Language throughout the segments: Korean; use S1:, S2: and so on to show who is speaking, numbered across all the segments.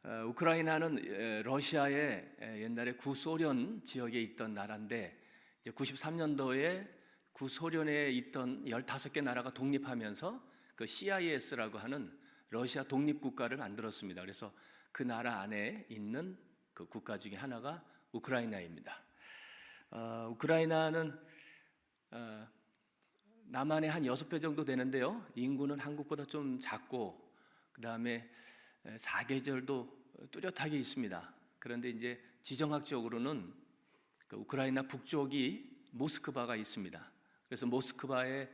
S1: 우크라이나는 러시아의 옛날에 구소련 지역에 있던 나라인데 이제 93년도에 구소련에 있던 15개 나라가 독립하면서 그 CIS라고 하는 러시아 독립국가를 만들었습니다. 그래서 그 나라 안에 있는 그 국가 중에 하나가 우크라이나입니다. 우크라이나는 남한의 한 6배 정도 되는데요. 인구는 한국보다 좀 작고 그 다음에 사계절도 뚜렷하게 있습니다. 그런데 이제 지정학적으로는 그 우크라이나 북쪽이 모스크바가 있습니다. 그래서 모스크바에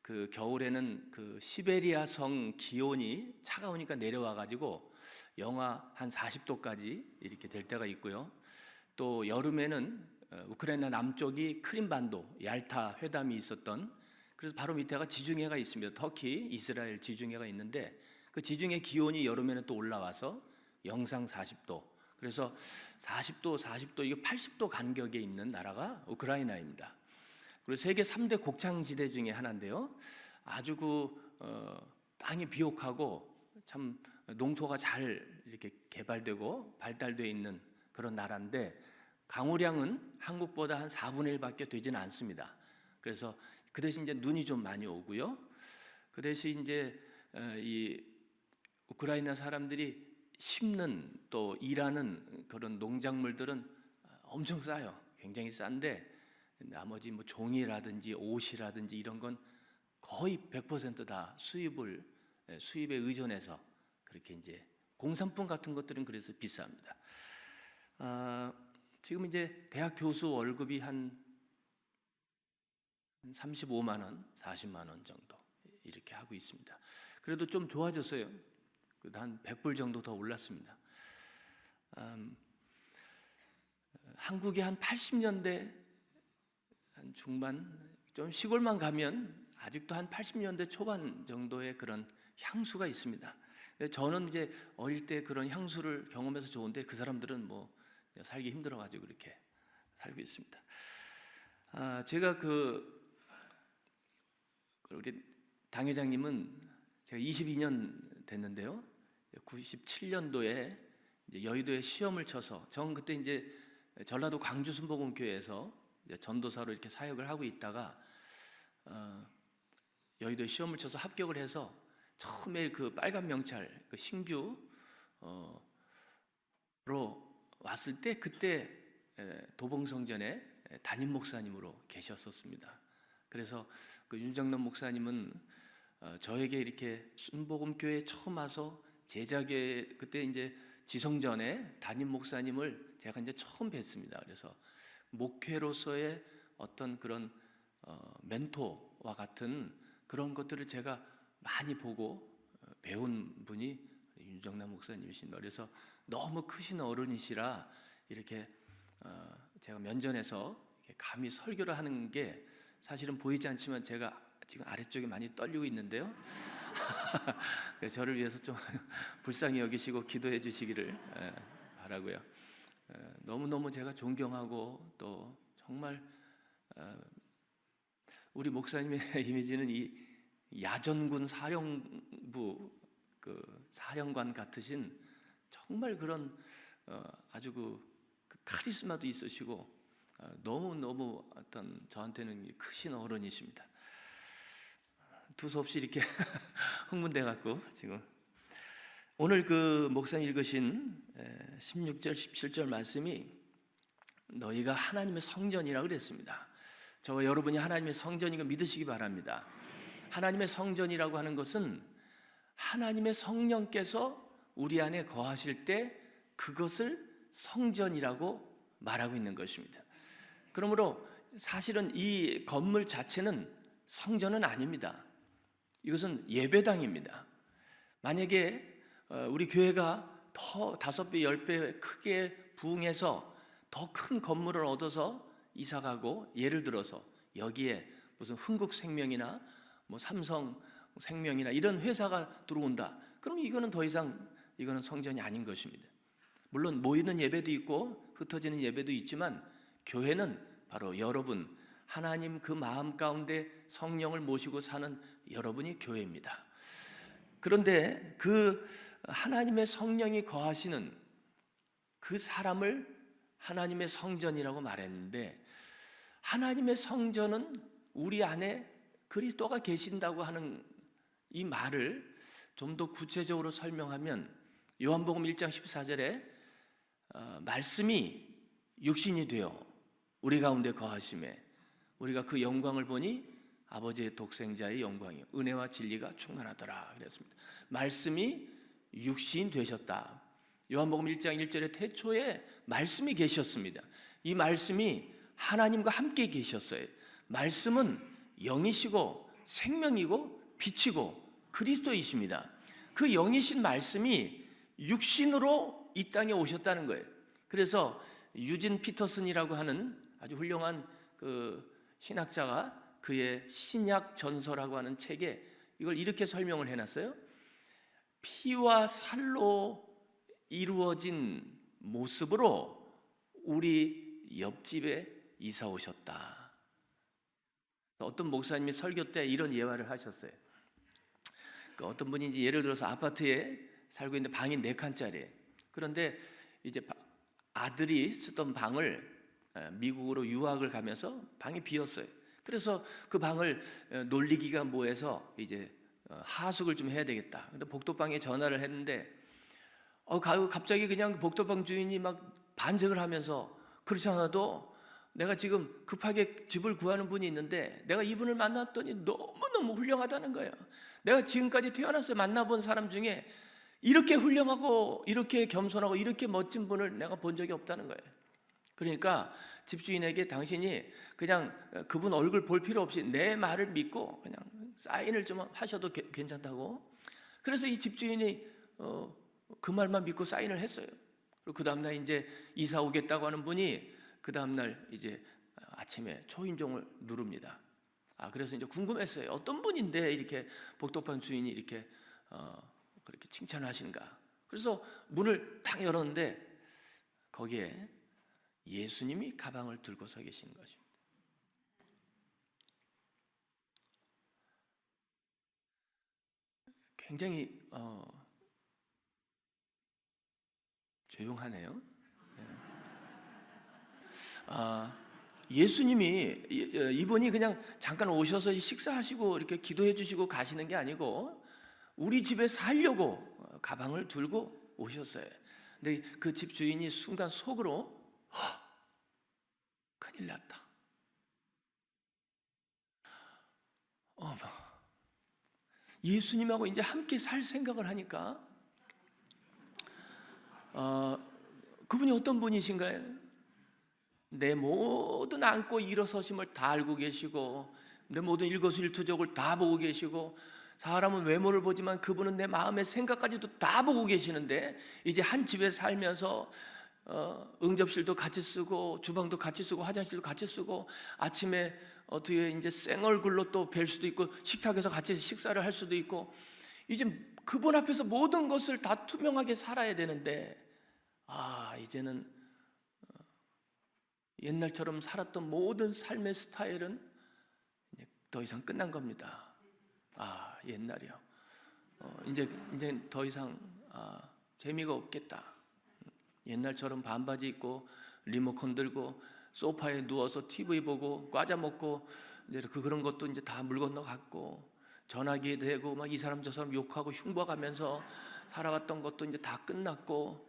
S1: 그 겨울에는 그 시베리아 성 기온이 차가우니까 내려와 가지고 영하 한 40도까지 이렇게 될 때가 있고요. 또 여름에는 우크라이나 남쪽이 크림반도 얄타 회담이 있었던, 그래서 바로 밑에가 지중해가 있습니다. 터키, 이스라엘 지중해가 있는데 그 지중해 기온이 여름에는 또 올라와서 영상 40도, 그래서 40도, 이게 80도 간격에 있는 나라가 우크라이나입니다. 그리고 세계 3대 곡창지대 중에 하나인데요. 아주 땅이 비옥하고 참 농토가 잘 이렇게 개발되고 발달되어 있는 그런 나라인데 강우량은 한국보다 한 4분의 1밖에 되지는 않습니다. 그래서 그 대신 이제 눈이 좀 많이 오고요. 그 대신 이제 이 우크라이나 사람들이 심는 또 일하는 그런 농작물들은 엄청 싸요. 굉장히 싼데 나머지 뭐 종이라든지 옷이라든지 이런 건 거의 100% 다 수입에 의존해서 그렇게 이제 공산품 같은 것들은 그래서 비쌉니다. 지금 이제 대학 교수 월급이 한 35만 원, 40만 원 정도 이렇게 하고 있습니다. 그래도 좀 좋아졌어요. 한 100불 정도 더 올랐습니다. 한국의 한 80년대 한 중반, 좀 시골만 가면 아직도 한 80년대 초반 정도의 그런 향수가 있습니다. 저는 이제 어릴 때 그런 향수를 경험해서 좋은데 그 사람들은 뭐 살기 힘들어가지고 그렇게 살고 있습니다. 제가 우리 당 회장님은 제가 22년 됐는데요. 97년도에 이제 여의도에 시험을 쳐서, 저는 그때 이제 전라도 광주 순복음교회에서 전도사로 이렇게 사역을 하고 있다가 여의도에 시험을 쳐서 합격을 해서 처음에 그 빨간 명찰 그 신규로 왔을 때 그때 도봉성전에 담임 목사님으로 계셨었습니다. 그래서 그 윤정남 목사님은 저에게 이렇게 순복음교회에 처음 와서 제자계 그때 이제 지성전에 담임 목사님을 제가 이제 처음 뵀습니다. 그래서 목회로서의 어떤 그런 멘토와 같은 그런 것들을 제가 많이 보고 배운 분이 윤정남 목사님이십니다. 그래서 너무 크신 어른이시라 이렇게 제가 면전에서 감히 설교를 하는 게 사실은 보이지 않지만 제가 지금 아래쪽이 많이 떨리고 있는데요. 저를 위해서 좀 불쌍히 여기시고 기도해 주시기를 바라고요. 너무너무 제가 존경하고 또 정말 우리 목사님의 이미지는 이 야전군 사령부 그 사령관 같으신 정말 그런 아주 그 카리스마도 있으시고 너무너무 어떤 저한테는 크신 어른이십니다. 두서없이 이렇게 흥분돼 갖고 지금 오늘 그 목사님 읽으신 16절 17절 말씀이 너희가 하나님의 성전이라고 그랬습니다. 저와 여러분이 하나님의 성전인 거 믿으시기 바랍니다. 하나님의 성전이라고 하는 것은 하나님의 성령께서 우리 안에 거하실 때 그것을 성전이라고 말하고 있는 것입니다. 그러므로 사실은 이 건물 자체는 성전은 아닙니다. 이것은 예배당입니다. 만약에 우리 교회가 더 5배, 10배 크게 부흥해서 더 큰 건물을 얻어서 이사가고, 예를 들어서 여기에 무슨 흥국생명이나 뭐 삼성생명이나 이런 회사가 들어온다. 그럼 이거는 더 이상 이거는 성전이 아닌 것입니다. 물론 모이는 예배도 있고 흩어지는 예배도 있지만 교회는 바로 여러분, 하나님 그 마음 가운데 성령을 모시고 사는 여러분이 교회입니다. 그런데 그 하나님의 성령이 거하시는 그 사람을 하나님의 성전이라고 말했는데, 하나님의 성전은 우리 안에 그리스도가 계신다고 하는 이 말을 좀 더 구체적으로 설명하면, 요한복음 1장 14절에 말씀이 육신이 되어 우리 가운데 거하심에 우리가 그 영광을 보니 아버지의 독생자의 영광이요 은혜와 진리가 충만하더라 그랬습니다. 말씀이 육신 되셨다. 요한복음 1장 1절에 태초에 말씀이 계셨습니다. 이 말씀이 하나님과 함께 계셨어요. 말씀은 영이시고 생명이고 빛이고 그리스도이십니다. 그 영이신 말씀이 육신으로 이 땅에 오셨다는 거예요. 그래서 유진 피터슨이라고 하는 아주 훌륭한 그 신학자가 그의 신약 전서라고 하는 책에 이걸 이렇게 설명을 해놨어요. 피와 살로 이루어진 모습으로 우리 옆집에 이사 오셨다. 어떤 목사님이 설교 때 이런 예화를 하셨어요. 어떤 분이 이제 예를 들어서 아파트에 살고 있는데 방이 4칸짜리예요. 그런데 이제 아들이 쓰던 방을 미국으로 유학을 가면서 방이 비었어요. 그래서 그 방을 놀리기가 뭐해서 이제 하숙을 좀 해야 되겠다. 근데 복도방에 전화를 했는데 갑자기 그냥 복도방 주인이 막 반색을 하면서, 그렇지 않아도 내가 지금 급하게 집을 구하는 분이 있는데 내가 이분을 만났더니 너무너무 훌륭하다는 거예요. 내가 지금까지 태어나서 만나본 사람 중에 이렇게 훌륭하고 이렇게 겸손하고 이렇게 멋진 분을 내가 본 적이 없다는 거예요. 그러니까 집주인에게 당신이 그냥 그분 얼굴 볼 필요 없이 내 말을 믿고 그냥 사인을 좀 하셔도 괜찮다고. 그래서 이 집주인이 그 말만 믿고 사인을 했어요. 그리고 그 다음날 이제 이사 오겠다고 하는 분이 그 다음날 이제 아침에 초인종을 누릅니다. 그래서 이제 궁금했어요. 어떤 분인데 이렇게 복도방 주인이 이렇게 그렇게 칭찬하신가. 그래서 문을 탁 열었는데 거기에 예수님이 가방을 들고 서 계신 것입니다. 굉장히 조용하네요. 예수님이 이분이 그냥 잠깐 오셔서 식사하시고 이렇게 기도해 주시고 가시는 게 아니고 우리 집에 살려고 가방을 들고 오셨어요. 근데 그 집 주인이 순간 속으로 큰일 났다. 예수님하고 이제 함께 살 생각을 하니까 그분이 어떤 분이신가요? 내 모든 앉고 일어서심을 다 알고 계시고 내 모든 일거수일투족을 다 보고 계시고, 사람은 외모를 보지만 그분은 내 마음의 생각까지도 다 보고 계시는데 이제 한 집에 살면서 응접실도 같이 쓰고 주방도 같이 쓰고 화장실도 같이 쓰고 아침에 어떻게 이제 생얼굴로 또 뵐 수도 있고 식탁에서 같이 식사를 할 수도 있고, 이제 그분 앞에서 모든 것을 다 투명하게 살아야 되는데 이제는 옛날처럼 살았던 모든 삶의 스타일은 더 이상 끝난 겁니다. 옛날이요. 이제 더 이상 재미가 없겠다. 옛날처럼 반바지 입고 리모컨 들고 소파에 누워서 TV 보고 과자 먹고 이제 그런 것도 이제 다 물 건너갔고, 전화기에 대고 막 이 사람 저 사람 욕하고 흉보가면서 살아왔던 것도 이제 다 끝났고,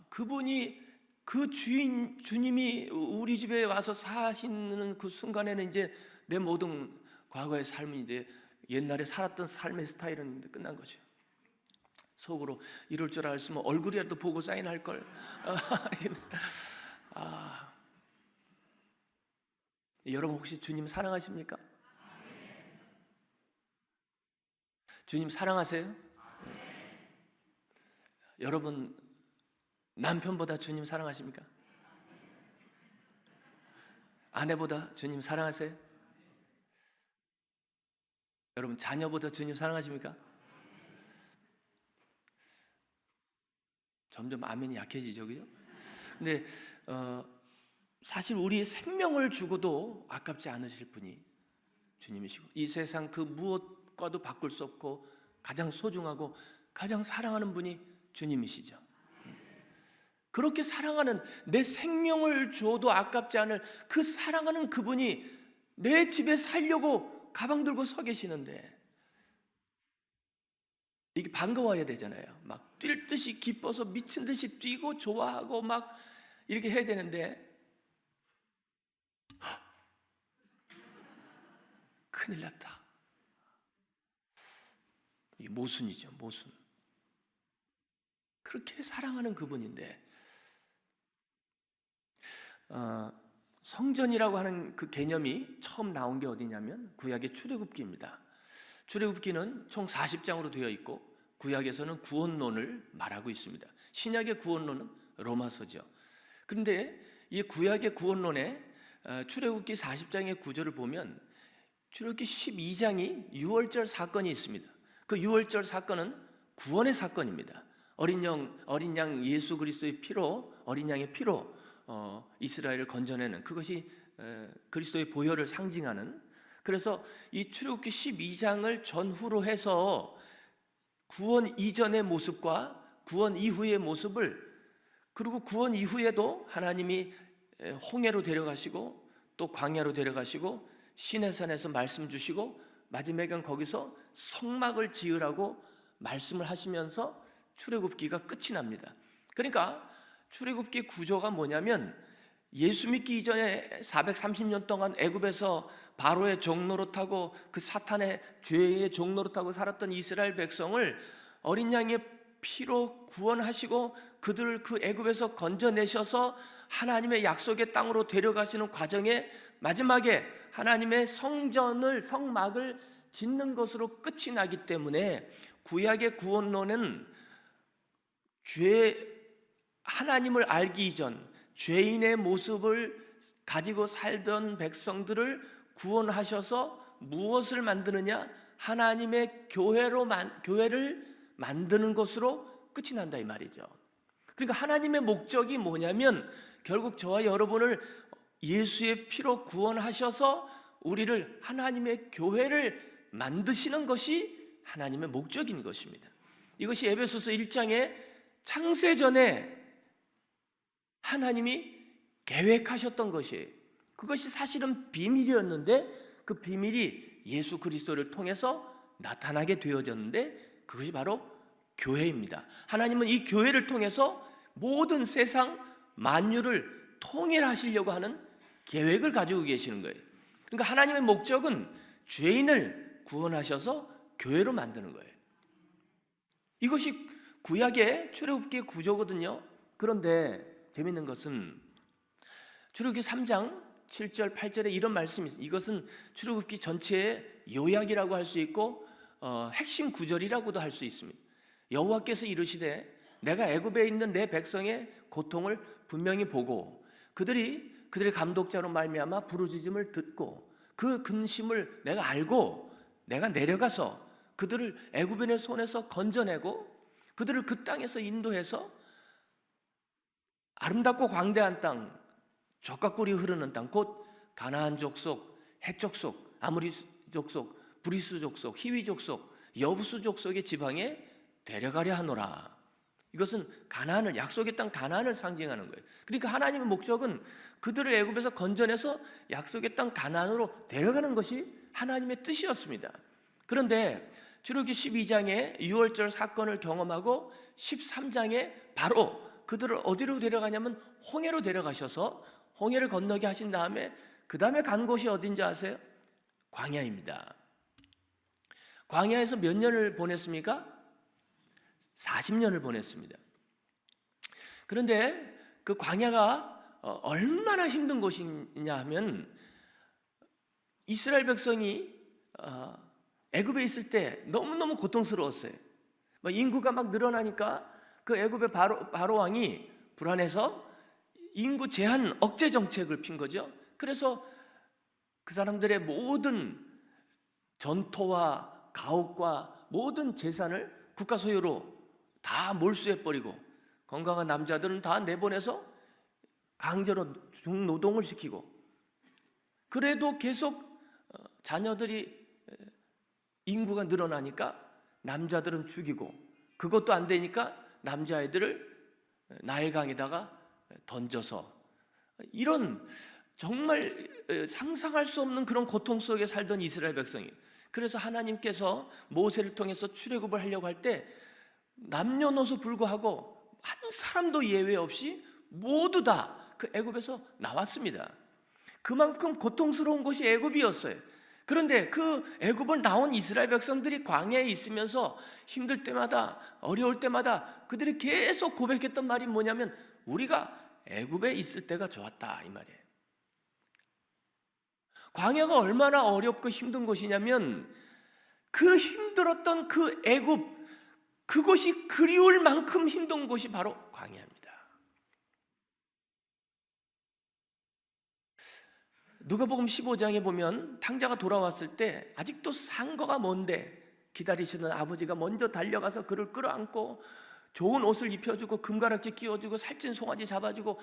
S1: 그분이 그 주님이 우리 집에 와서 사시는 그 순간에는 이제 내 모든 과거의 삶은 이제 옛날에 살았던 삶의 스타일은 끝난 거죠. 속으로 이럴 줄 알았으면 얼굴이라도 보고 사인할 걸. 여러분 혹시 주님 사랑하십니까? 주님 사랑하세요? 여러분 남편보다 주님 사랑하십니까? 아내보다 주님 사랑하세요? 여러분 자녀보다 주님 사랑하십니까? 점점 아멘이 약해지죠, 그죠? 근데 사실 우리의 생명을 주고도 아깝지 않으실 분이 주님이시고, 이 세상 그 무엇과도 바꿀 수 없고 가장 소중하고 가장 사랑하는 분이 주님이시죠. 그렇게 사랑하는, 내 생명을 줘도 아깝지 않을 그 사랑하는 그분이 내 집에 살려고 가방 들고 서 계시는데, 이게 반가워야 되잖아요. 막 뛸 듯이 기뻐서 미친 듯이 뛰고 좋아하고 막 이렇게 해야 되는데, 큰일 났다. 이게 모순이죠, 모순. 그렇게 사랑하는 그분인데, 성전이라고 하는 그 개념이 처음 나온 게 어디냐면 구약의 출애굽기입니다. 출애굽기는 총 40장으로 되어 있고 구약에서는 구원론을 말하고 있습니다. 신약의 구원론은 로마서죠. 그런데 이 구약의 구원론에 출애굽기 40장의 구절을 보면 출애굽기 12장이 유월절 사건이 있습니다. 그 유월절 사건은 구원의 사건입니다. 어린 양 예수 그리스도의 피로, 어린 양의 피로 이스라엘을 건져내는, 그것이 그리스도의 보혈을 상징하는, 그래서 이 출애굽기 12장을 전후로 해서 구원 이전의 모습과 구원 이후의 모습을, 그리고 구원 이후에도 하나님이 홍해로 데려가시고 또 광야로 데려가시고 시내산에서 말씀 주시고 마지막엔 거기서 성막을 지으라고 말씀을 하시면서 출애굽기가 끝이 납니다. 그러니까 출애굽기 구조가 뭐냐면, 예수 믿기 이전에 430년 동안 애굽에서 바로의 종노릇하고 그 사탄의 죄의 종노릇하고 살았던 이스라엘 백성을 어린 양의 피로 구원하시고 그들을 그 애굽에서 건져내셔서 하나님의 약속의 땅으로 데려가시는 과정의 마지막에 하나님의 성전을, 성막을 짓는 것으로 끝이 나기 때문에 구약의 구원론은 하나님을 알기 이전 죄인의 모습을 가지고 살던 백성들을 구원하셔서 무엇을 만드느냐? 하나님의 교회를 만드는 것으로 끝이 난다 이 말이죠. 그러니까 하나님의 목적이 뭐냐면 결국 저와 여러분을 예수의 피로 구원하셔서 우리를 하나님의 교회를 만드시는 것이 하나님의 목적인 것입니다. 이것이 에베소서 1장에 창세전에 하나님이 계획하셨던 것이에요. 그것이 사실은 비밀이었는데 그 비밀이 예수 그리스도를 통해서 나타나게 되어졌는데, 그것이 바로 교회입니다. 하나님은 이 교회를 통해서 모든 세상 만유를 통일하시려고 하는 계획을 가지고 계시는 거예요. 그러니까 하나님의 목적은 죄인을 구원하셔서 교회로 만드는 거예요. 이것이 구약의 출애굽기 구조거든요. 그런데 재밌는 것은 출애굽기 3장 7절 8절에 이런 말씀이 있습니다. 이것은 출애굽기 전체의 요약이라고 할 수 있고 핵심 구절이라고도 할 수 있습니다. 여호와께서 이르시되 내가 애굽에 있는 내 백성의 고통을 분명히 보고 그들의 감독자로 말미암아 부르짖음을 듣고 그 근심을 내가 알고 내가 내려가서 그들을 애굽인의 손에서 건져내고 그들을 그 땅에서 인도해서 아름답고 광대한 땅, 젖과 꿀이 흐르는 땅, 곧 가나안 족속, 헷 족속, 아모리 족속, 브리스 족속, 히위 족속, 여부수 족속의 지방에 데려가려 하노라. 이것은 가나안을, 약속의 땅 가나안을 상징하는 거예요. 그러니까 하나님의 목적은 그들을 애굽에서 건져내서 약속의 땅 가나안으로 데려가는 것이 하나님의 뜻이었습니다. 그런데 출애굽기 12장에 유월절 사건을 경험하고 13장에 바로 그들을 어디로 데려가냐면 홍해로 데려가셔서 홍해를 건너게 하신 다음에 그 다음에 간 곳이 어딘지 아세요? 광야입니다. 광야에서 몇 년을 보냈습니까? 40년을 보냈습니다. 그런데 그 광야가 얼마나 힘든 곳이냐 하면 이스라엘 백성이 애굽에 있을 때 너무너무 고통스러웠어요. 인구가 막 늘어나니까 그 애굽의 바로 왕이 불안해서 인구 제한 억제 정책을 핀 거죠. 그래서 그 사람들의 모든 전토와 가옥과 모든 재산을 국가 소유로 다 몰수해버리고 건강한 남자들은 다 내보내서 강제로 중노동을 시키고, 그래도 계속 자녀들이 인구가 늘어나니까 남자들은 죽이고 그것도 안 되니까 남자아이들을 나일강에다가 던져서, 이런 정말 상상할 수 없는 그런 고통 속에 살던 이스라엘 백성이, 그래서 하나님께서 모세를 통해서 출애굽을 하려고 할 때 남녀노소 불구하고 한 사람도 예외 없이 모두 다 그 애굽에서 나왔습니다. 그만큼 고통스러운 곳이 애굽이었어요. 그런데 그 애굽을 나온 이스라엘 백성들이 광야에 있으면서 힘들 때마다, 어려울 때마다 그들이 계속 고백했던 말이 뭐냐면, 우리가 애굽에 있을 때가 좋았다, 이 말이에요. 광야가 얼마나 어렵고 힘든 곳이냐면, 그 힘들었던 그 애굽, 그곳이 그리울 만큼 힘든 곳이 바로 광야입니다. 누가복음 15장에 보면 탕자가 돌아왔을 때 아직도 상거가 먼데 기다리시는 아버지가 먼저 달려가서 그를 끌어안고 좋은 옷을 입혀주고 금가락지 끼워주고 살찐 송아지 잡아주고,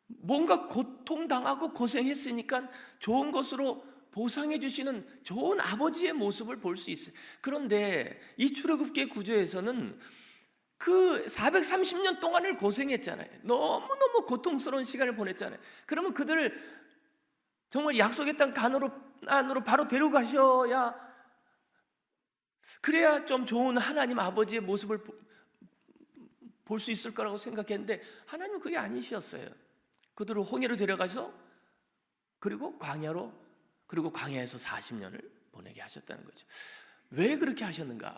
S1: 뭔가 고통당하고 고생했으니까 좋은 것으로 보상해 주시는 좋은 아버지의 모습을 볼 수 있어요. 그런데 이 출애굽기의 구조에서는 그 430년 동안을 고생했잖아요. 너무너무 고통스러운 시간을 보냈잖아요. 그러면 그들을 정말 약속의 땅 가나안으로 바로 데려가셔야, 그래야 좀 좋은 하나님 아버지의 모습을 볼 수 있을 거라고 생각했는데, 하나님은 그게 아니셨어요. 그들을 홍해로 데려가서 그리고 광야로, 그리고 광야에서 40년을 보내게 하셨다는 거죠. 왜 그렇게 하셨는가?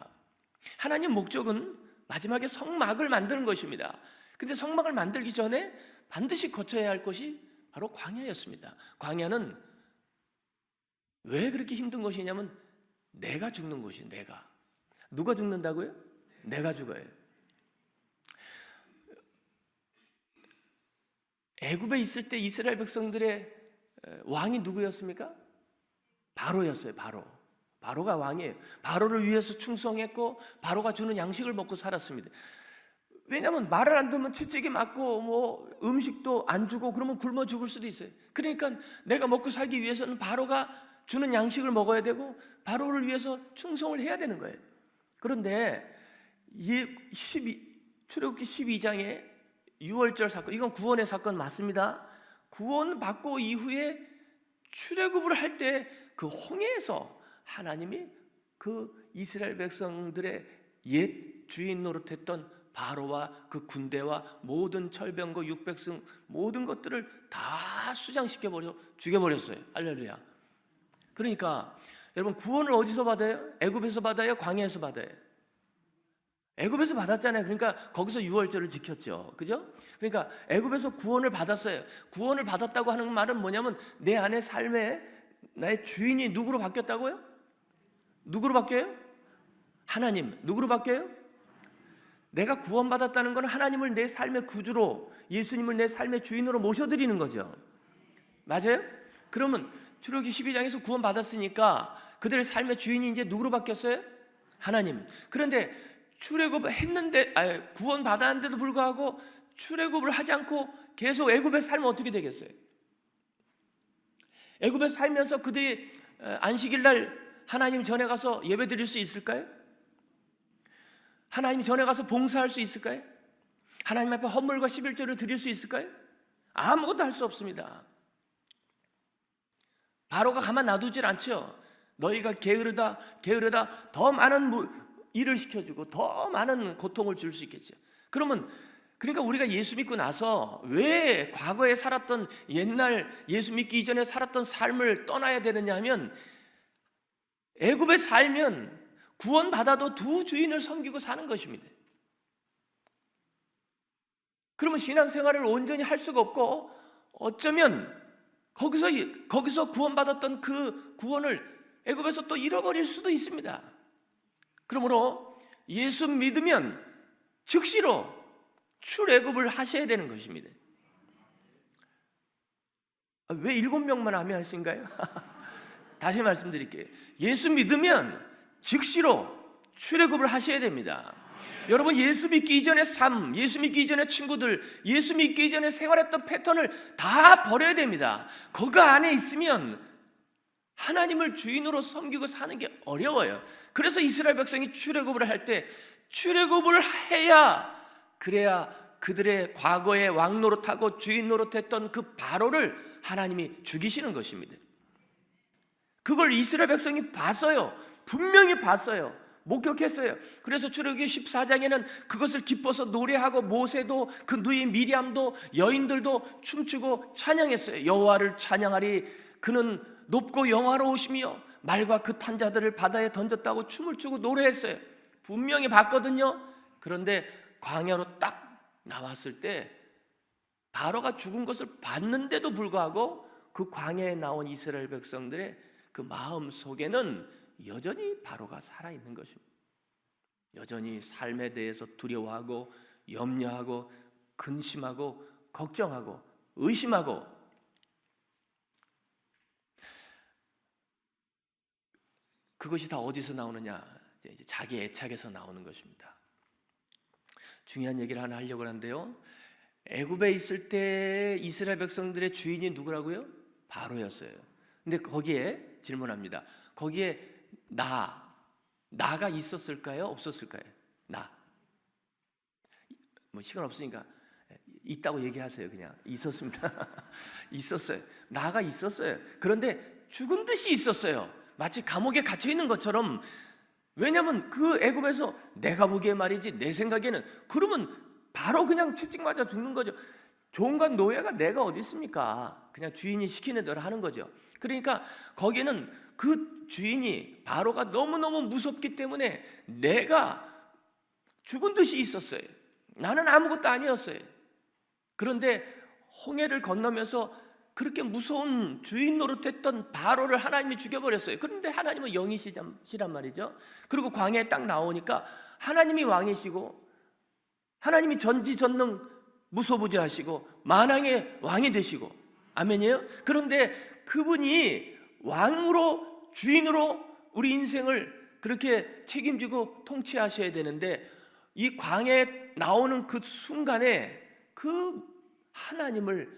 S1: 하나님 목적은 마지막에 성막을 만드는 것입니다. 근데 성막을 만들기 전에 반드시 거쳐야 할 것이 바로 광야였습니다. 광야는 왜 그렇게 힘든 것이냐면, 내가 죽는 곳이에요. 내가. 누가 죽는다고요? 내가 죽어요. 애굽에 있을 때 이스라엘 백성들의 왕이 누구였습니까? 바로였어요. 바로가 왕이에요. 바로를 위해서 충성했고 바로가 주는 양식을 먹고 살았습니다. 왜냐하면 말을 안 듣면 채찍이 맞고 뭐 음식도 안 주고 그러면 굶어 죽을 수도 있어요. 그러니까 내가 먹고 살기 위해서는 바로가 주는 양식을 먹어야 되고 바로를 위해서 충성을 해야 되는 거예요. 그런데 출애굽기 12장에 유월절 사건, 이건 구원의 사건 맞습니다. 구원 받고 이후에 출애굽을 할 때 그 홍해에서 하나님이 그 이스라엘 백성들의 옛 주인 노릇했던 바로와 그 군대와 모든 철병거 600승 모든 것들을 다 수장시켜 버려 죽여버렸어요. 할렐루야. 그러니까 여러분, 구원을 어디서 받아요? 애굽에서 받아요? 광야에서 받아요? 애굽에서 받았잖아요. 그러니까 거기서 유월절을 지켰죠. 그죠? 그러니까 애굽에서 구원을 받았어요. 구원을 받았다고 하는 말은 뭐냐면, 내 안의 삶에 나의 주인이 누구로 바뀌었다고요? 누구로 바뀌어요? 하나님. 누구로 바뀌어요? 내가 구원받았다는 건 하나님을 내 삶의 구주로, 예수님을 내 삶의 주인으로 모셔드리는 거죠. 맞아요? 그러면 출애굽기 12장에서 구원받았으니까 그들의 삶의 주인이 이제 누구로 바뀌었어요? 하나님. 그런데 출애굽을 했는데, 구원받았는데도 불구하고 출애굽을 하지 않고 계속 애굽에 살면 어떻게 되겠어요? 애굽에 살면서 그들이 안식일 날 하나님 전에 가서 예배 드릴 수 있을까요? 하나님 전에 가서 봉사할 수 있을까요? 하나님 앞에 헌물과 11조를 드릴 수 있을까요? 아무것도 할 수 없습니다. 바로가 가만 놔두질 않죠. 너희가 게으르다 더 많은 일을 시켜주고 더 많은 고통을 줄 수 있겠죠. 그러니까 우리가 예수 믿고 나서 왜 과거에 살았던, 옛날 예수 믿기 이전에 살았던 삶을 떠나야 되느냐 하면, 애굽에 살면 구원받아도 두 주인을 섬기고 사는 것입니다. 그러면 신앙생활을 온전히 할 수가 없고, 어쩌면 거기서 구원받았던 그 구원을 애굽에서 또 잃어버릴 수도 있습니다. 그러므로 예수 믿으면 즉시로 출애굽을 하셔야 되는 것입니다. 왜 7명만 하면 하신가요? 다시 말씀드릴게요. 예수 믿으면 즉시로 출애굽을 하셔야 됩니다. 여러분, 예수 믿기 이전의 삶, 예수 믿기 이전의 친구들, 예수 믿기 이전에 생활했던 패턴을 다 버려야 됩니다. 그 안에 있으면 하나님을 주인으로 섬기고 사는 게 어려워요. 그래서 이스라엘 백성이 출애굽을 할 때 출애굽을 해야, 그래야 그들의 과거에 왕 노릇하고 주인 노릇했던 그 바로를 하나님이 죽이시는 것입니다. 그걸 이스라엘 백성이 봤어요. 분명히 봤어요. 목격했어요. 그래서 출애굽기 14장에는 그것을 기뻐서 노래하고 모세도 그 누이 미리암도 여인들도 춤추고 찬양했어요. 여호와를 찬양하리, 그는 높고 영화로우시며 말과 그 탄 자들을 바다에 던졌다고 춤을 추고 노래했어요. 분명히 봤거든요. 그런데 광야로 딱 나왔을 때 바로가 죽은 것을 봤는데도 불구하고 그 광야에 나온 이스라엘 백성들의 그 마음 속에는 여전히 바로가 살아있는 것입니다. 여전히 삶에 대해서 두려워하고 염려하고 근심하고 걱정하고 의심하고, 그것이 다 어디서 나오느냐? 이제 자기 애착에서 나오는 것입니다. 중요한 얘기를 하나 하려고 하는데요, 애굽에 있을 때 이스라엘 백성들의 주인이 누구라고요? 바로였어요. 근데 거기에 질문합니다. 거기에 나가 있었을까요? 없었을까요? 뭐 시간 없으니까 있다고 얘기하세요. 그냥 있었습니다. 있었어요. 나가 있었어요. 그런데 죽은 듯이 있었어요. 마치 감옥에 갇혀 있는 것처럼. 왜냐하면 그 애굽에서 내가 보기에 말이지, 내 생각에는, 그러면 바로 그냥 채찍 맞아 죽는 거죠. 종과 노예가 내가 어디 있습니까? 그냥 주인이 시키는 대로 하는 거죠. 그러니까 거기는 그 주인이, 바로가 너무너무 무섭기 때문에 내가 죽은 듯이 있었어요. 나는 아무것도 아니었어요. 그런데 홍해를 건너면서 그렇게 무서운 주인 노릇했던 바로를 하나님이 죽여버렸어요. 그런데 하나님은 영이시란 말이죠. 그리고 광야에 딱 나오니까 하나님이 왕이시고, 하나님이 전지전능 무소부지하시고 만왕의 왕이 되시고, 아멘이에요. 그런데 그분이 왕으로, 주인으로 우리 인생을 그렇게 책임지고 통치하셔야 되는데, 이 광야에 나오는 그 순간에 그 하나님을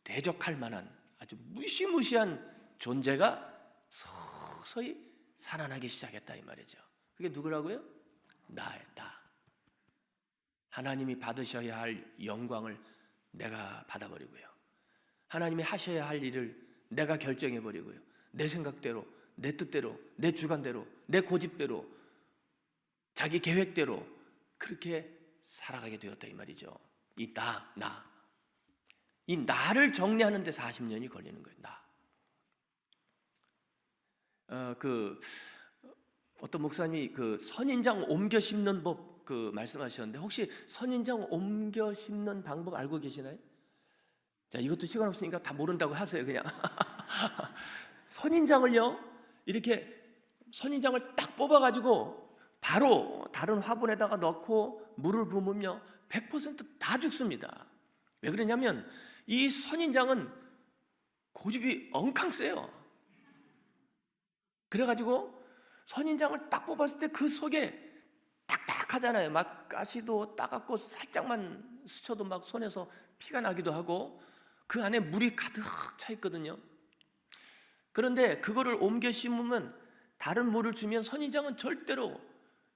S1: 대적할 만한 아주 무시무시한 존재가 서서히 살아나기 시작했다, 이 말이죠. 그게 누구라고요? 나. 하나님이 받으셔야 할 영광을 내가 받아버리고요, 하나님이 하셔야 할 일을 내가 결정해버리고요, 내 생각대로, 내 뜻대로, 내 주관대로, 내 고집대로, 자기 계획대로 그렇게 살아가게 되었다, 이 말이죠. 이 이 나를 정리하는 데 40년이 걸리는 거예요. 어떤 목사님이 그 선인장 옮겨 심는 법 말씀하셨는데, 혹시 선인장 옮겨 심는 방법 알고 계시나요? 자, 이것도 시간 없으니까 다 모른다고 하세요, 그냥. 선인장을요, 이렇게 선인장을 딱 뽑아가지고 바로 다른 화분에다가 넣고 물을 부으면요 100% 죽습니다. 왜 그러냐면 이 선인장은 고집이 엉캉 세요. 그래가지고 선인장을 딱 뽑았을 때 그 속에 딱딱하잖아요. 막 가시도 따갑고 살짝만 스쳐도 막 손에서 피가 나기도 하고 그 안에 물이 가득 차 있거든요. 그런데 그거를 옮겨 심으면, 다른 물을 주면 선인장은 절대로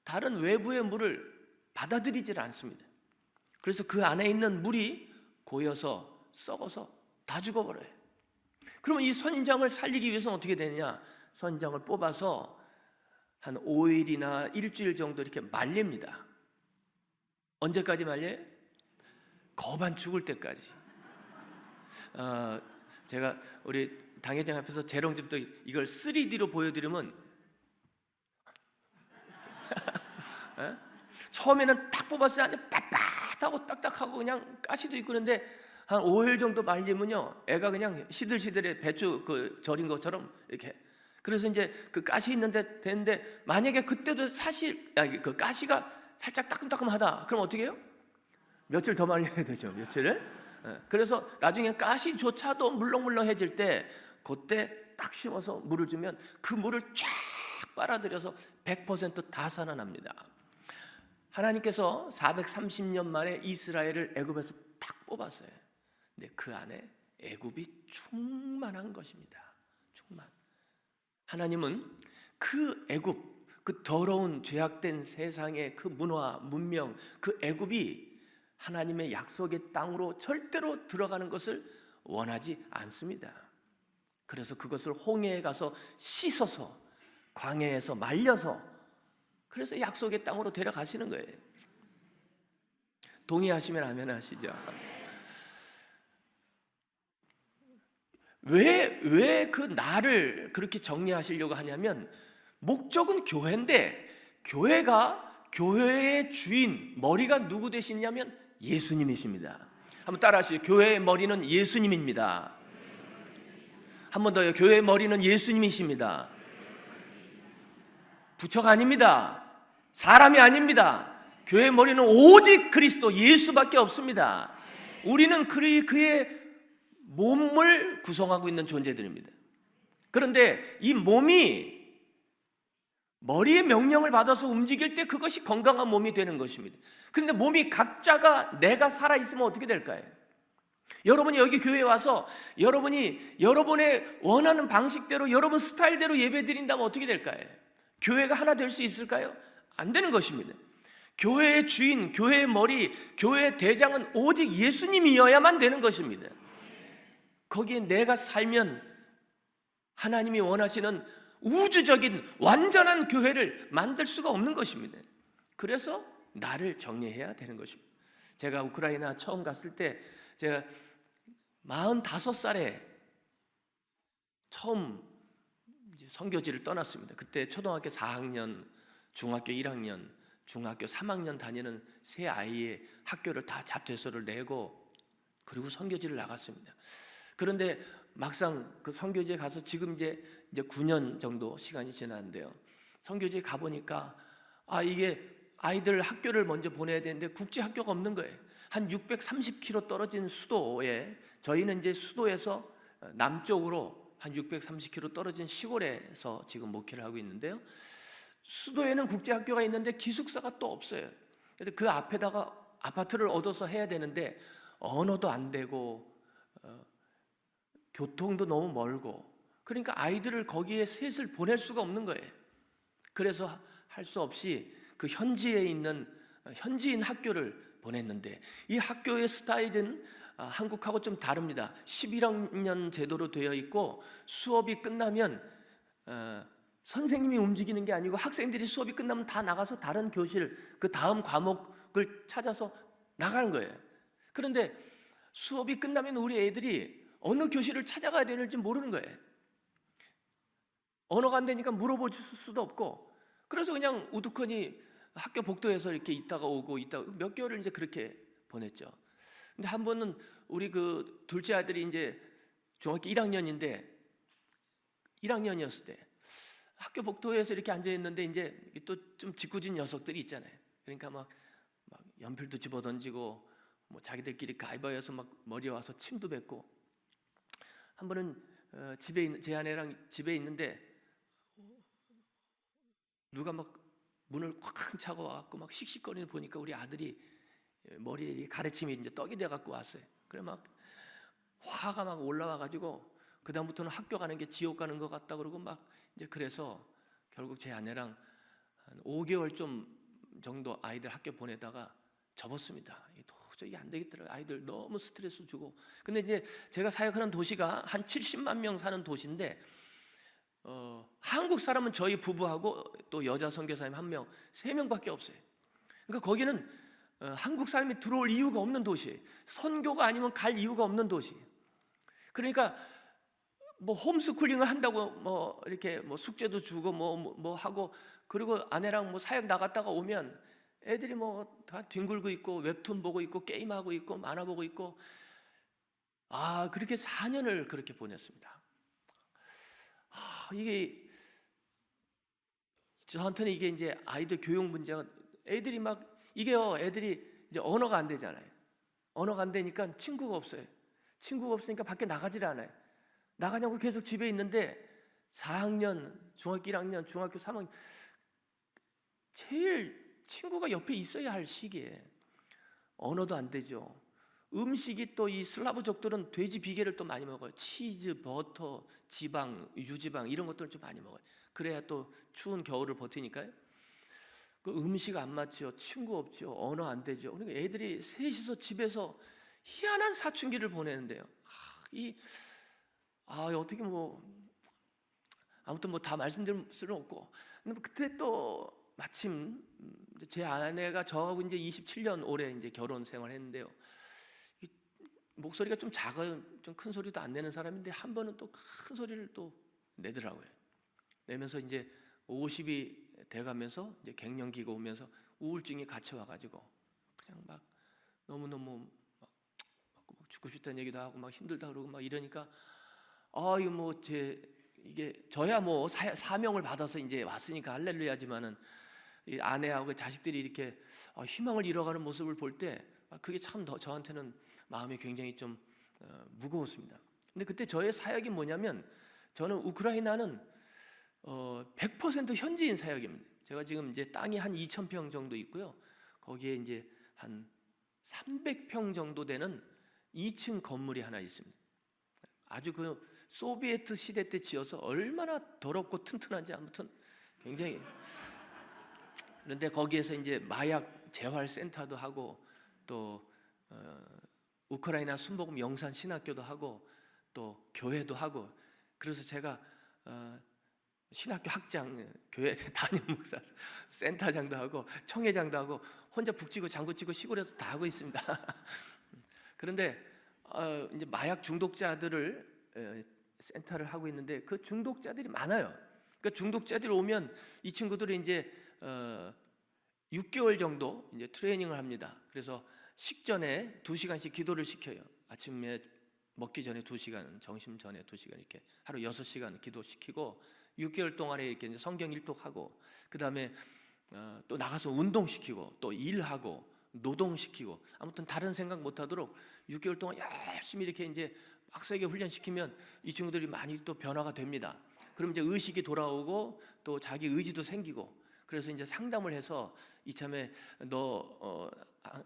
S1: 다른 외부의 물을 받아들이질 않습니다. 그래서 그 안에 있는 물이 고여서 썩어서 다 죽어버려요. 그러면 이 선인장을 살리기 위해서는 어떻게 되느냐? 선인장을 뽑아서 한 5일이나 일주일 정도 이렇게 말립니다. 언제까지 말려요? 거반 죽을 때까지. 제가 우리 당회장 앞에서 재롱집도 이걸 3D로 보여드리면 처음에는 딱 뽑았을 때 빳빳하고 딱딱하고 그냥 가시도 있고, 그런데 한 5일 정도 말리면요 애가 그냥 시들시들해, 배추 절인 것처럼 이렇게. 그래서 이제 그 가시 있는데 되는데, 만약에 그때도 사실 그 가시가 살짝 따끔따끔하다, 그럼 어떻게 해요? 며칠 더 말려야 되죠, 며칠을. 그래서 나중에 가시조차도 물렁물렁해질 때, 그때 딱 심어서 물을 주면 그 물을 쫙 빨아들여서 100% 다 살아납니다. 하나님께서 430년 만에 이스라엘을 애굽에서 탁 뽑았어요. 근데 그 안에 애굽이 충만한 것입니다. 충만. 하나님은 그 애굽, 그 더러운 죄악된 세상의 그 문화, 문명, 그 애굽이 하나님의 약속의 땅으로 절대로 들어가는 것을 원하지 않습니다. 그래서 그것을 홍해에 가서 씻어서 광야에서 말려서 그래서 약속의 땅으로 데려가시는 거예요. 동의하시면 아멘 하시죠. 왜 그 나를 그렇게 정리하시려고 하냐면 목적은 교회인데 교회의 주인, 머리가 누구 되시냐면 예수님이십니다. 한번 따라하시죠. 교회의 머리는 예수님입니다. 한 번 더요. 교회의 머리는 예수님이십니다. 부처가 아닙니다. 사람이 아닙니다. 교회의 머리는 오직 그리스도 예수밖에 없습니다. 우리는 그의 몸을 구성하고 있는 존재들입니다. 그런데 이 몸이 머리의 명령을 받아서 움직일 때 그것이 건강한 몸이 되는 것입니다. 그런데 몸이 각자가 내가 살아있으면 어떻게 될까요? 여러분이 여기 교회에 와서 여러분이 여러분의 원하는 방식대로 여러분 스타일대로 예배 드린다면 어떻게 될까요? 교회가 하나 될 수 있을까요? 안 되는 것입니다. 교회의 주인, 교회의 머리, 교회의 대장은 오직 예수님이어야만 되는 것입니다. 거기에 내가 살면 하나님이 원하시는 우주적인 완전한 교회를 만들 수가 없는 것입니다. 그래서 나를 정리해야 되는 것입니다. 제가 우크라이나 처음 갔을 때 제가 45살에 처음 선교지를 떠났습니다. 그때 초등학교 4학년, 중학교 1학년, 중학교 3학년 다니는 세 아이의 학교를 다 잡채소를 내고 그리고 선교지를 나갔습니다. 그런데 막상 그 선교지에 가서 지금 이제 9년 정도 시간이 지났는데요. 선교지에 가보니까 이게 아이들 학교를 먼저 보내야 되는데 국제 학교가 없는 거예요. 한 630km 떨어진 수도에, 저희는 이제 수도에서 남쪽으로 한 630km 떨어진 시골에서 지금 목회를 하고 있는데요. 수도에는 국제 학교가 있는데 기숙사가 또 없어요. 그런데 그 앞에다가 아파트를 얻어서 해야 되는데 언어도 안 되고 교통도 너무 멀고, 그러니까 아이들을 거기에 셋을 보낼 수가 없는 거예요. 그래서 할 수 없이 그 현지에 있는 현지인 학교를 보냈는데, 이 학교의 스타일은 한국하고 좀 다릅니다. 11학년 제도로 되어 있고 수업이 끝나면 선생님이 움직이는 게 아니고 학생들이 수업이 끝나면 다 나가서 다른 교실, 그 다음 과목을 찾아서 나가는 거예요. 그런데 수업이 끝나면 우리 애들이 어느 교실을 찾아가야 되는지 모르는 거예요. 언어가 안 되니까 물어볼 수도 없고, 그래서 그냥 우두커니 학교 복도에서 이렇게 있다가 오고 있다가 몇 개월을 이제 그렇게 보냈죠. 근데 한 번은 우리 그 둘째 아들이 이제 중학교 1학년인데 1학년이었을 때 학교 복도에서 이렇게 앉아 있는데 이제 또 좀 짓궂은 녀석들이 있잖아요. 그러니까 막 연필도 집어 던지고 뭐 자기들끼리 가위바위보해서 막 머리에 와서 침도 뱉고, 한 번은 제 아내랑 집에 있는데 누가 막 문을 꽉 차고 와갖고 막 씩씩거리는 보니까 우리 아들이 머리에 가래침이 이제 떡이 돼갖고 왔어요. 그래 막 화가 막 올라와가지고 그 다음부터는 학교 가는 게 지옥 가는 것 같다 그러고 막 이제, 그래서 결국 제 아내랑 한 5개월 좀 정도 아이들 학교 보내다가 접었습니다. 도저히 안 되겠더라고요. 아이들 너무 스트레스 주고. 근데 이제 제가 사역하는 도시가 한 70만 명 사는 도시인데 한국 사람은 저희 부부하고 또 여자 선교사님 1명, 3명밖에 없어요. 그러니까 거기는 한국 사람이 들어올 이유가 없는 도시예요. 선교가 아니면 갈 이유가 없는 도시. 그러니까 뭐 홈스쿨링을 한다고 뭐 이렇게 뭐 숙제도 주고 뭐 하고, 그리고 아내랑 뭐 사역 나갔다가 오면 애들이 뭐 다 뒹굴고 있고 웹툰 보고 있고 게임하고 있고 만화 보고 있고, 그렇게 4년을 그렇게 보냈습니다. 이게 저한테는 이게 이제 아이들 교육 문제가, 애들이 이제 언어가 안 되잖아요. 언어가 안 되니까 친구가 없어요. 친구가 없으니까 밖에 나가질 않아요. 나가냐고 계속 집에 있는데 4학년, 중학교 1학년, 중학교 3학년, 제일 친구가 옆에 있어야 할 시기에 언어도 안 되죠. 음식이 또 이 슬라브족들은 돼지 비계를 또 많이 먹어요. 치즈, 버터, 지방, 유지방 이런 것들을 좀 많이 먹어요. 그래야 또 추운 겨울을 버티니까요. 그 음식 안 맞죠, 친구 없죠, 언어 안 되죠. 그러니까 애들이 셋이서 집에서 희한한 사춘기를 보내는데요. 어떻게 아무튼 다 말씀드릴 수는 없고, 근데 그때 또 마침 제 아내가 저하고 이제 27년 올해 이제 결혼 생활했는데요. 목소리가 좀 작아요. 좀 큰 소리도 안 내는 사람인데 한 번은 또 큰 소리를 또 내더라고요. 내면서 이제 50이 돼가면서 이제 갱년기가 오면서 우울증이 같이 와가지고 그냥 막 너무너무 막 죽고 싶다는 얘기도 하고 막 힘들다 그러고 막 이러니까 이게 저야 사명을 받아서 이제 왔으니까 할렐루야지만은 이 아내하고 자식들이 이렇게 희망을 잃어가는 모습을 볼 때 그게 참 저한테는 마음이 굉장히 좀 무거웠습니다. 근데 그때 저의 사역이 뭐냐면, 저는 우크라이나는 100% 현지인 사역입니다. 제가 지금 이제 땅이 한 2,000평 정도 있고요. 거기에 이제 한 300평 정도 되는 2층 건물이 하나 있습니다. 아주 그 소비에트 시대 때 지어서 얼마나 더럽고 튼튼한지 아무튼 굉장히. 그런데 거기에서 이제 마약 재활 센터도 하고 또 우크라이나 순복음 영산 신학교도 하고 또 교회도 하고, 그래서 제가 신학교 학장, 교회 담임 목사, 센터장도 하고 청회장도 하고 혼자 북치고 장구치고 시골에서 다 하고 있습니다. 그런데 이제 마약 중독자들을 센터를 하고 있는데 그 중독자들이 많아요. 그러니까 중독자들이 오면 이 친구들이 이제 6개월 정도 이제 트레이닝을 합니다. 그래서 식전에 2시간씩 기도를 시켜요. 아침에 먹기 전에 2시간, 점심 전에 2시간, 이렇게 하루 6시간 기도시키고 6개월 동안에 이렇게 이제 성경 일독하고, 그 다음에 또 나가서 운동시키고 또 일하고 노동시키고, 아무튼 다른 생각 못하도록 6개월 동안 열심히 이렇게 이제 빡세게 훈련시키면 이 친구들이 많이 또 변화가 됩니다. 그럼 이제 의식이 돌아오고 또 자기 의지도 생기고, 그래서 이제 상담을 해서 이참에 너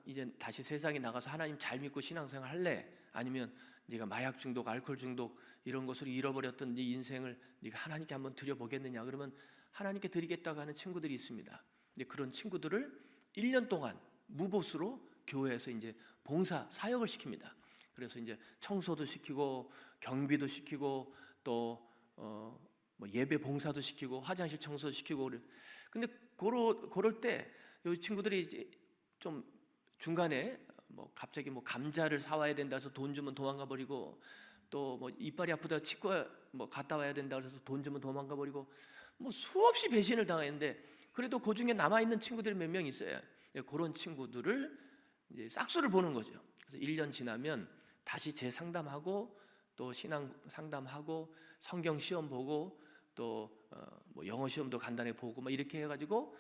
S1: 이제 다시 세상에 나가서 하나님 잘 믿고 신앙생활 할래? 아니면 네가 마약 중독, 알코올 중독 이런 것으로 잃어버렸던 네 인생을 네가 하나님께 한번 드려보겠느냐? 그러면 하나님께 드리겠다고 하는 친구들이 있습니다. 근데 그런 친구들을 1년 동안 무보수로 교회에서 이제 봉사 사역을 시킵니다. 그래서 이제 청소도 시키고 경비도 시키고 또 예배 봉사도 시키고 화장실 청소도 시키고. 근데 그럴 때 이 친구들이 이제 좀 중간에 갑자기 감자를 사와야 된다 해서 돈 주면 도망가 버리고, 또 이빨이 아프다 치과 갔다 와야 된다 그래서 돈 주면 도망가 버리고, 수없이 배신을 당했는데 그래도 그 중에 남아 있는 친구들이 몇 명 있어요. 그런 친구들을 이제 싹수를 보는 거죠. 그래서 1년 지나면 다시 재상담하고 또 신앙 상담하고 성경 시험 보고 또 영어 시험도 간단히 보고 이렇게 해가지고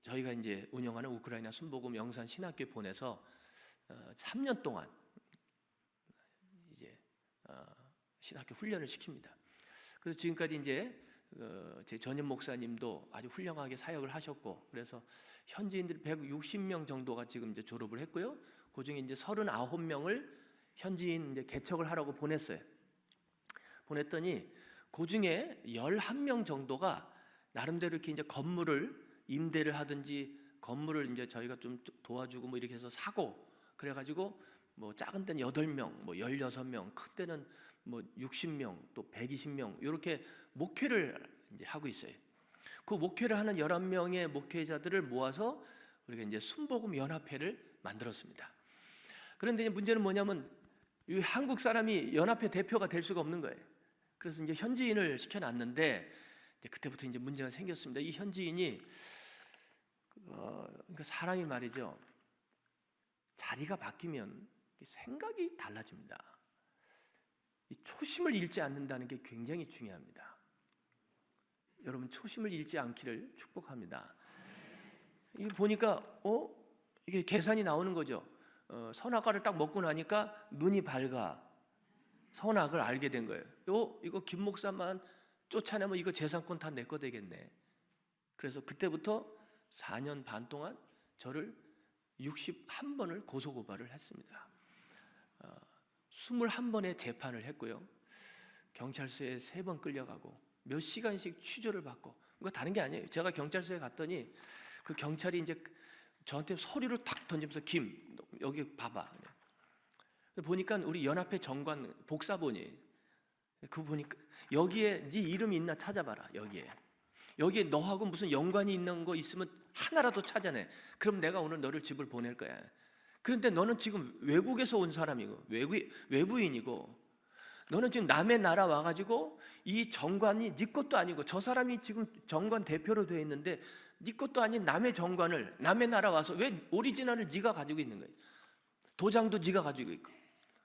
S1: 저희가 이제 운영하는 우크라이나 순복음 영산 신학교에 보내서 3년 동안 이제 신학교 훈련을 시킵니다. 그래서 지금까지 이제 제 전임 목사님도 아주 훌륭하게 사역을 하셨고, 그래서 현지인들 160명 정도가 지금 이제 졸업을 했고요. 그 중에 이제 39명을 현지인 이제 개척을 하라고 보냈어요. 보냈더니 그 중에 11명 정도가 나름대로 이렇게 이제 건물을 임대를 하든지 건물을 이제 저희가 좀 도와주고 이렇게 해서 사고, 그래가지고 작은 데는 8명, 16명, 큰 데는 60명, 또 120명 이렇게 목회를 이제 하고 있어요. 그 목회를 하는 11명의 목회자들을 모아서 우리가 이제 순복음 연합회를 만들었습니다. 그런데 이제 문제는 뭐냐면 이 한국 사람이 연합회 대표가 될 수가 없는 거예요. 그래서 이제 현지인을 시켜놨는데 이제 그때부터 이제 문제가 생겼습니다. 이 현지인이 그러니까 사람이 말이죠, 자리가 바뀌면 생각이 달라집니다. 이 초심을 잃지 않는다는 게 굉장히 중요합니다. 여러분 초심을 잃지 않기를 축복합니다. 이 보니까 이게 계산이 나오는 거죠. 선악과를 딱 먹고 나니까 눈이 밝아 선악을 알게 된 거예요. 이거 김 목사만 쫓아내면 이거 재산권 다 내 거 되겠네. 그래서 그때부터 4년 반 동안 저를 61번을 고소고발을 했습니다. 21번의 재판을 했고요. 경찰서에 3번 끌려가고 몇 시간씩 취조를 받고, 그거 다른 게 아니에요. 제가 경찰서에 갔더니 그 경찰이 이제 저한테 서류를 탁 던지면서 김 여기 봐봐. 보니까 우리 연합회 정관 복사본이, 그거 보니까 여기에 네 이름이 있나 찾아봐라. 여기에 너하고 무슨 연관이 있는 거 있으면 하나라도 찾아내. 그럼 내가 오늘 너를 집을 보낼 거야. 그런데 너는 지금 외국에서 온 사람이고 외부인이고, 너는 지금 남의 나라 와가지고 이 정관이 네 것도 아니고, 저 사람이 지금 정관 대표로 되어 있는데 네 것도 아닌 남의 정관을, 남의 나라 와서 왜 오리지널을 네가 가지고 있는 거야? 도장도 네가 가지고 있고,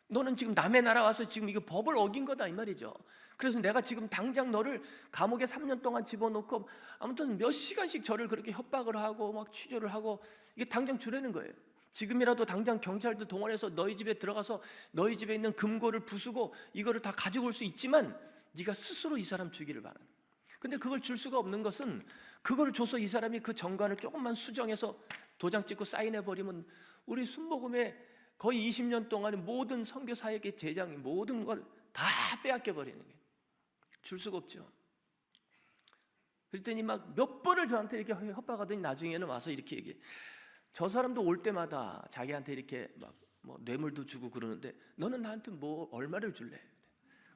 S1: 너는 지금 남의 나라 와서 지금 이거 법을 어긴 거다 이 말이죠. 그래서 내가 지금 당장 너를 감옥에 3년 동안 집어넣고 아무튼 몇 시간씩 저를 그렇게 협박을 하고 막 취조를 하고, 이게 당장 주라는 거예요. 지금이라도 당장 경찰들 동원해서 너희 집에 들어가서 너희 집에 있는 금고를 부수고 이거를 다 가지고 올 수 있지만 네가 스스로 이 사람 주기를 바라는. 근데 그걸 줄 수가 없는 것은, 그걸 줘서 이 사람이 그 정관을 조금만 수정해서 도장 찍고 사인해 버리면 우리 순복음의 거의 20년 동안의 모든 선교 사역의 재장, 모든 걸 다 빼앗겨 버리는 거예요. 줄 수가 없죠. 그랬더니 막 몇 번을 저한테 이렇게 협박하더니 나중에는 와서 이렇게 얘기해. 저 사람도 올 때마다 자기한테 이렇게 막 뭐 뇌물도 주고 그러는데 너는 나한테 뭐 얼마를 줄래?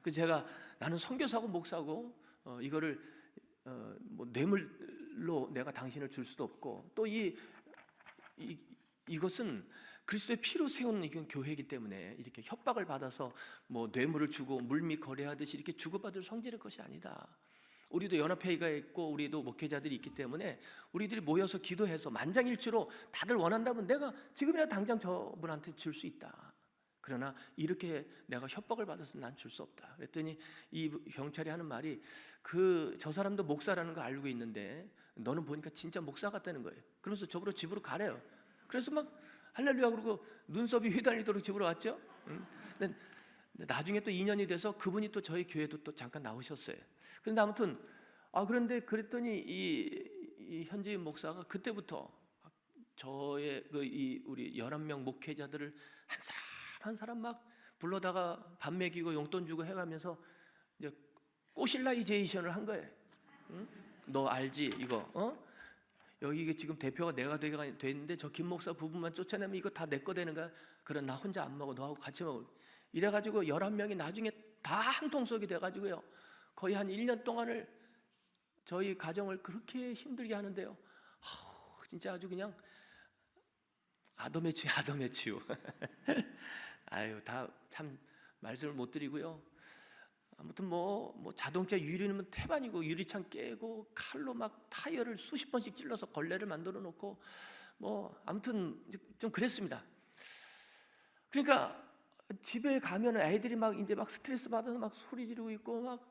S1: 그래서 제가 나는 선교사고 목사고 이거를 뭐 뇌물로 내가 당신을 줄 수도 없고, 또 이것은 그리스도의 피로 세운 이건 교회이기 때문에 이렇게 협박을 받아서 뭐 뇌물을 주고 물밑 거래하듯이 이렇게 주고받을 성질의 것이 아니다. 우리도 연합회의가 있고 우리도 목회자들이 있기 때문에 우리들이 모여서 기도해서 만장일치로 다들 원한다면 내가 지금이라도 당장 저분한테 줄 수 있다. 그러나 이렇게 내가 협박을 받아서 난 줄 수 없다. 그랬더니 이 경찰이 하는 말이, 저 사람도 목사라는 걸 알고 있는데 너는 보니까 진짜 목사 같다는 거예요. 그러면서 저보러 집으로 가래요. 그래서 막 할렐루야 그러고 눈썹이 휘날리도록 집으로 왔죠. 근데 나중에 또 2년이 돼서 그분이 또 저희 교회도 또 잠깐 나오셨어요. 그런데 아무튼 그런데 그랬더니 이 현지인 목사가 그때부터 저의 우리 11명 목회자들을 한 사람 한 사람 막 불러다가 밥 먹이고 용돈 주고 해가면서 이제 꼬실라이제이션을 한 거예요. 응? 너 알지 이거? 여기 이게 지금 대표가 내가 되는데 저 김 목사 부부만 쫓아내면 이거 다 내 거 되는 거야. 그래 나 혼자 안 먹어, 너하고 같이 먹어. 이래가지고 11명이 나중에 다 한 통속이 돼가지고요, 거의 한 1년 동안을 저희 가정을 그렇게 힘들게 하는데요, 진짜 아주 그냥 아더매치유 아유 다 참 말씀을 못 드리고요. 아무튼 뭐 자동차 유리는 태반이고 유리창 깨고 칼로 막 타이어를 수십 번씩 찔러서 걸레를 만들어 놓고 뭐 아무튼 좀 그랬습니다. 그러니까 집에 가면은 애들이 막 이제 막 스트레스 받아서 막 소리 지르고 있고 막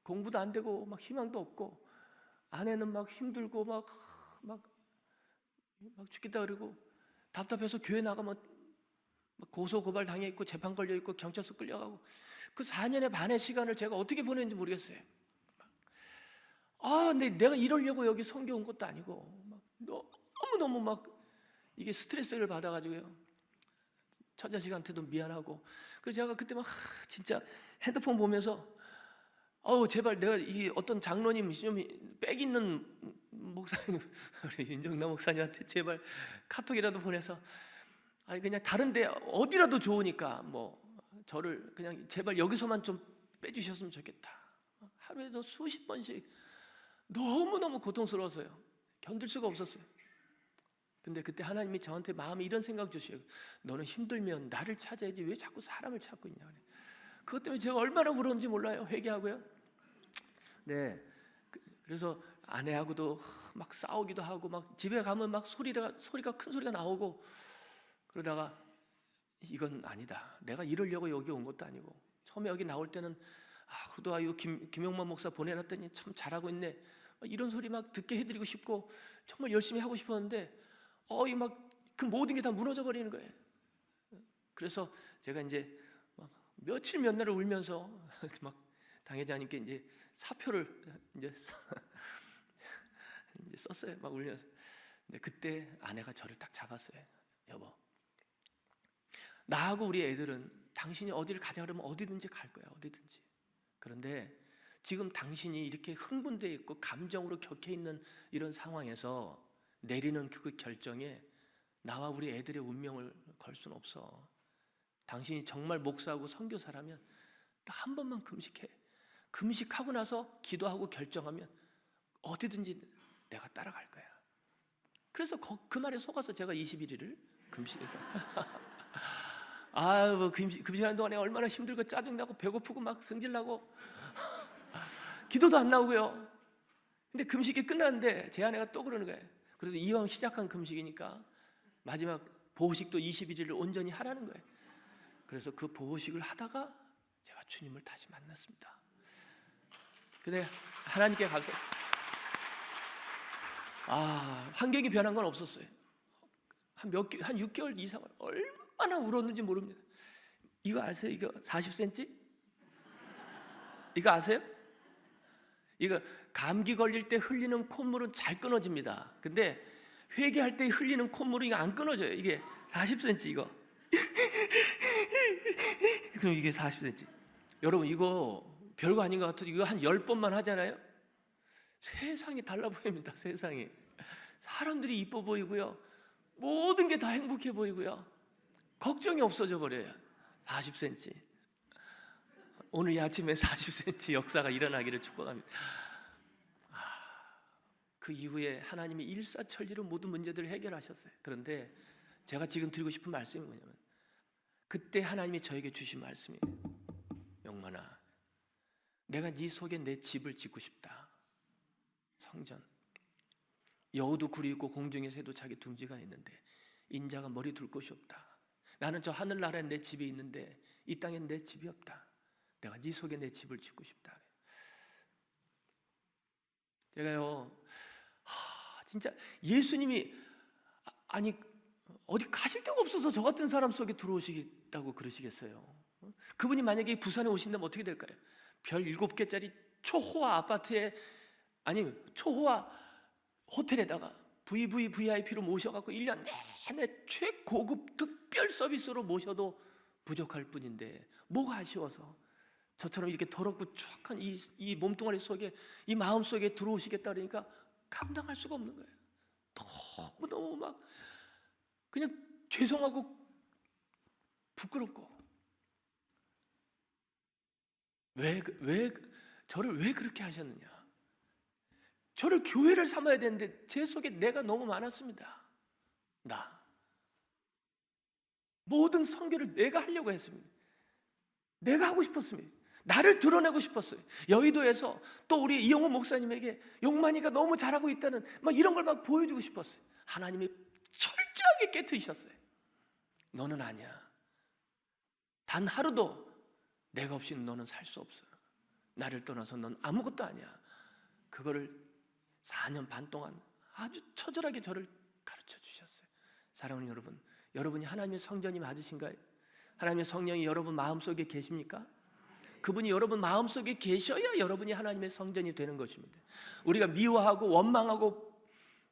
S1: 공부도 안 되고 막 희망도 없고, 아내는 막 힘들고 막 죽겠다 그러고, 답답해서 교회 나가면 고소 고발 당해 있고 재판 걸려 있고 경찰서 끌려가고, 그 4년의 반의 시간을 제가 어떻게 보냈는지 모르겠어요. 근데 내가 이러려고 여기 선교 온 것도 아니고 막 너무 막 이게 스트레스를 받아가지고요, 처자식한테도 미안하고. 그래서 제가 그때 막 진짜 핸드폰 보면서 제발 내가 이 어떤 장로님 좀 빽 있는 목사님 우리 윤정남 목사님한테 제발 카톡이라도 보내서, 아니 그냥 다른데 어디라도 좋으니까 뭐 저를 그냥 제발 여기서만 좀 빼주셨으면 좋겠다. 하루에도 수십 번씩 너무너무 고통스러워서요, 견딜 수가 없었어요. 근데 그때 하나님이 저한테 마음에 이런 생각 주셔요. 너는 힘들면 나를 찾아야지 왜 자꾸 사람을 찾고 있냐. 그것 때문에 제가 얼마나 울었는지 몰라요. 회개하고요. 네, 그래서 아내하고도 막 싸우기도 하고, 막 집에 가면 막 소리가 큰 소리가 나오고, 그러다가 이건 아니다. 내가 이러려고 여기 온 것도 아니고, 처음에 여기 나올 때는 그래도 이거 김용만 목사 보내놨더니 참 잘하고 있네, 이런 소리 막 듣게 해드리고 싶고 정말 열심히 하고 싶었는데 이 막 그 모든 게 다 무너져 버리는 거예요. 그래서 제가 이제 막 며칠 몇 날을 울면서 막 당회장님께 이제 사표를 이제 썼어요. 막 울면서. 근데 그때 아내가 저를 딱 잡았어요. 여보, 나하고 우리 애들은 당신이 어디를 가자 그러면 어디든지 갈 거야, 어디든지. 그런데 지금 당신이 이렇게 흥분되어 있고 감정으로 격해 있는 이런 상황에서 내리는 그 결정에 나와 우리 애들의 운명을 걸 수는 없어. 당신이 정말 목사하고 선교사라면 딱 한 번만 금식해. 금식하고 나서 기도하고 결정하면 어디든지 내가 따라갈 거야. 그래서 그 말에 속아서 제가 21일을 금식을 아유, 금식하는 동안에 얼마나 힘들고 짜증나고 배고프고 막 승질나고 기도도 안 나오고요. 근데 금식이 끝났는데 제 아내가 또 그러는 거예요. 그래도 이왕 시작한 금식이니까 마지막 보호식도 21일을 온전히 하라는 거예요. 그래서 그 보호식을 하다가 제가 주님을 다시 만났습니다. 근데 하나님께 가서 환경이 변한 건 없었어요. 한 6개월 이상을 얼마나 울었는지 모릅니다. 이거 아세요? 이거 40cm? 이거 아세요? 이거 감기 걸릴 때 흘리는 콧물은 잘 끊어집니다. 근데 회개할 때 흘리는 콧물은 이거 안 끊어져요. 이게 40cm 이거. 그럼 이게 40cm. 여러분 이거 별거 아닌 것 같아도 이거 한 10번만 하잖아요. 세상이 달라 보입니다. 세상이. 사람들이 이뻐 보이고요. 모든 게 다 행복해 보이고요. 걱정이 없어져 버려요. 40cm. 오늘 이 아침에 40cm 역사가 일어나기를 축복합니다. 그 이후에 하나님이 일사천리로 모든 문제들을 해결하셨어요. 그런데 제가 지금 드리고 싶은 말씀이 뭐냐면 그때 하나님이 저에게 주신 말씀이에요. 영만아, 내가 네 속에 내 집을 짓고 싶다. 성전. 여우도 굴이 있고 공중의 새도 자기 둥지가 있는데 인자가 머리 둘 곳이 없다. 나는 저 하늘나라에 내 집이 있는데 이 땅엔 내 집이 없다. 내가 네 속에 내 집을 짓고 싶다. 제가요, 진짜 예수님이 아니 어디 가실 데가 없어서 저 같은 사람 속에 들어오시겠다고 그러시겠어요? 그분이 만약에 부산에 오신다면 어떻게 될까요? 별 7개짜리 초호화 아파트에 초호화 호텔에다가 VVIP로 모셔갖고 1년 내내 최고급 특별 서비스로 모셔도 부족할 뿐인데 뭐가 아쉬워서 저처럼 이렇게 더럽고 추악한 이 몸뚱아리 속에 이 마음 속에 들어오시겠다 그러니까 감당할 수가 없는 거예요. 너무 막 그냥 죄송하고 부끄럽고 저를 왜 그렇게 하셨느냐? 저를 교회를 삼아야 되는데 제 속에 내가 너무 많았습니다. 모든 선교를 내가 하려고 했습니다. 내가 하고 싶었습니다. 나를 드러내고 싶었어요. 여의도에서 또 우리 이영호 목사님에게 용만이가 너무 잘하고 있다는 막 이런 걸 막 보여주고 싶었어요. 하나님이 철저하게 깨트리셨어요. 너는 아니야. 단 하루도 내가 없이는 너는 살 수 없어. 나를 떠나서 넌 아무것도 아니야. 그거를 4년 반 동안 아주 처절하게 저를 가르쳐 주셨어요. 사랑하는 여러분, 여러분이 하나님의 성전이 맞으신가요? 하나님의 성령이 여러분 마음속에 계십니까? 그분이 여러분 마음속에 계셔야 여러분이 하나님의 성전이 되는 것입니다. 우리가 미워하고 원망하고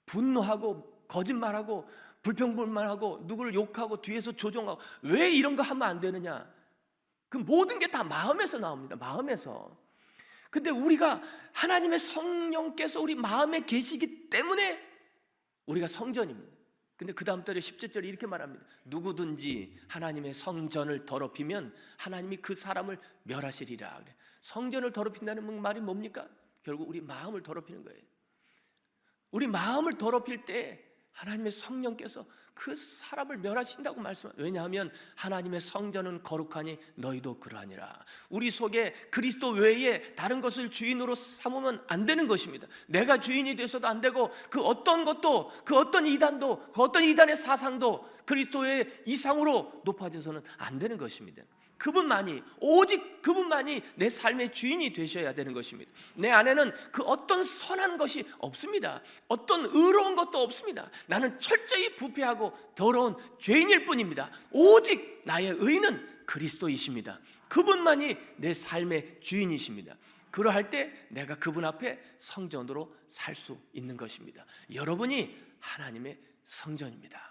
S1: 분노하고 거짓말하고 불평불만하고 누구를 욕하고 뒤에서 조종하고 왜 이런 거 하면 안 되느냐? 그 모든 게 다 마음에서 나옵니다. 마음에서. 근데 우리가 하나님의 성령께서 우리 마음에 계시기 때문에 우리가 성전입니다. 근데 그 다음 달에 10節이렇게 말합니다. 누구든지 하나님의 성전을 더럽히면 하나님이 그 사람을 멸하시리라. 성전을 더럽힌다는 말이 뭡니까? 결국 우리 마음을 더럽히는 거예요. 우리 마음을 더럽힐 때 하나님의 성령께서 그 사람을 멸하신다고 말씀합니다. 왜냐하면 하나님의 성전은 거룩하니 너희도 그러하니라. 우리 속에 그리스도 외에 다른 것을 주인으로 삼으면 안 되는 것입니다. 내가 주인이 돼서도 안 되고 그 어떤 것도 그 어떤 이단도 그 어떤 이단의 사상도 그리스도의 이상으로 높아져서는 안 되는 것입니다. 그분만이 오직 그분만이 내 삶의 주인이 되셔야 되는 것입니다. 내 안에는 그 어떤 선한 것이 없습니다. 어떤 의로운 것도 없습니다. 나는 철저히 부패하고 더러운 죄인일 뿐입니다. 오직 나의 의는 그리스도이십니다. 그분만이 내 삶의 주인이십니다. 그러할 때 내가 그분 앞에 성전으로 살 수 있는 것입니다. 여러분이 하나님의 성전입니다.